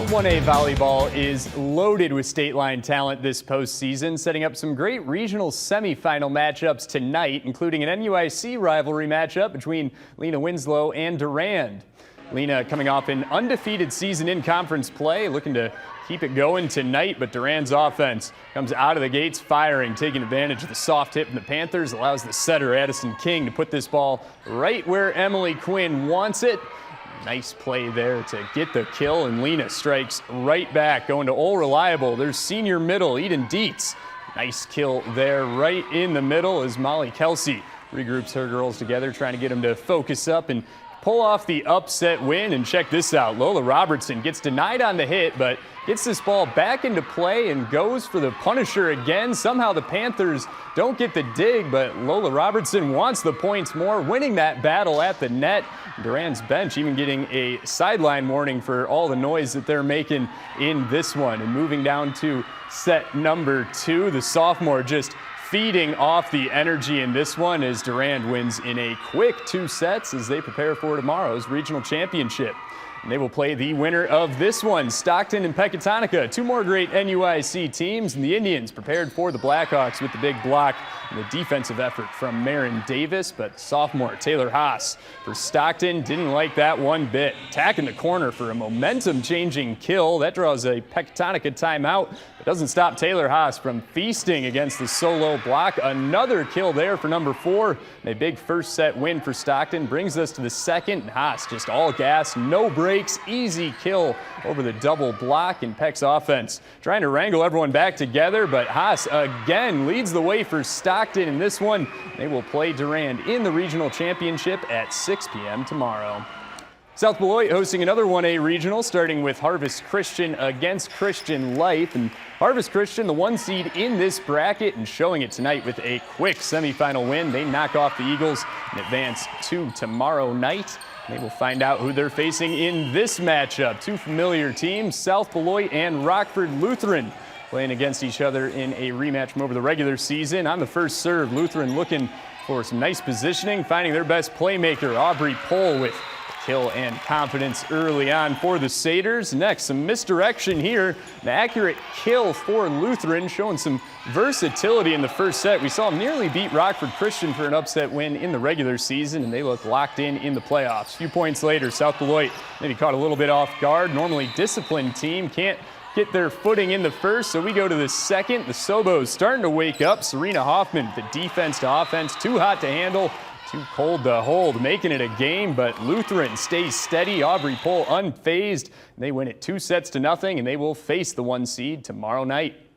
1A volleyball is loaded with state line talent this postseason, setting up some great regional semifinal matchups tonight, including an NUIC rivalry matchup between Lena Winslow and Durand. Lena coming off an undefeated season in conference play, looking to keep it going tonight, but Durand's offense comes out of the gates firing, taking advantage of the soft hip from the Panthers, allows the setter Addison King to put this ball right where Emily Quinn wants it. Nice play there to get the kill, and Lena strikes right back, going to all reliable. There's senior middle, Eden Dietz. Nice kill there right in the middle as Molly Kelsey regroups her girls together, trying to get them to focus up and pull off the upset win. And check this out, Lola Robertson gets denied on the hit, but gets this ball back into play and goes for the punisher again. Somehow the Panthers don't get the dig, but Lola Robertson wants the points more, winning that battle at the net. Durand's bench even getting a sideline warning for all the noise that they're making in this one. And moving down to set number 2, the sophomore just feeding off the energy in this one as Durand wins in a quick 2 sets as they prepare for tomorrow's regional championship. And they will play the winner of this one, Stockton and Pecatonica. 2 more great NUIC teams, and the Indians prepared for the Blackhawks with the big block and the defensive effort from Marin Davis, but sophomore Taylor Haas for Stockton didn't like that one bit. Attacking the corner for a momentum-changing kill. That draws a Pecatonica timeout, but doesn't stop Taylor Haas from feasting against the solo block. Another kill there for number 4. And a big first set win for Stockton brings us to the second. Haas just all gas, no breaks, easy kill over the double block, and Peck's offense trying to wrangle everyone back together, but Haas again leads the way for Stockton in this one. They will play Durand in the regional championship at 6 p.m. tomorrow. South Beloit hosting another 1A regional, starting with Harvest Christian against Christian Life. And Harvest Christian, the 1 seed in this bracket, and showing it tonight with a quick semifinal win. They knock off the Eagles and advance to tomorrow night. They will find out who they're facing in this matchup. 2 familiar teams, South Beloit and Rockford Lutheran, playing against each other in a rematch from over the regular season. On the first serve, Lutheran looking for some nice positioning, finding their best playmaker, Aubrey Pohl, with kill and confidence early on for the Satyrs. Next, some misdirection here. An accurate kill for Lutheran, showing some versatility in the first set. We saw them nearly beat Rockford Christian for an upset win in the regular season, and they look locked in the playoffs. A few points later, South Beloit maybe caught a little bit off guard. Normally disciplined team, can't get their footing in the first, so we go to the second. The Sobos starting to wake up. Serena Hoffman, the defense to offense, too hot to handle, too cold to hold, making it a game, but Lutheran stays steady. Aubrey Pohl unfazed. They win it 2 sets to nothing, and they will face the 1 seed tomorrow night.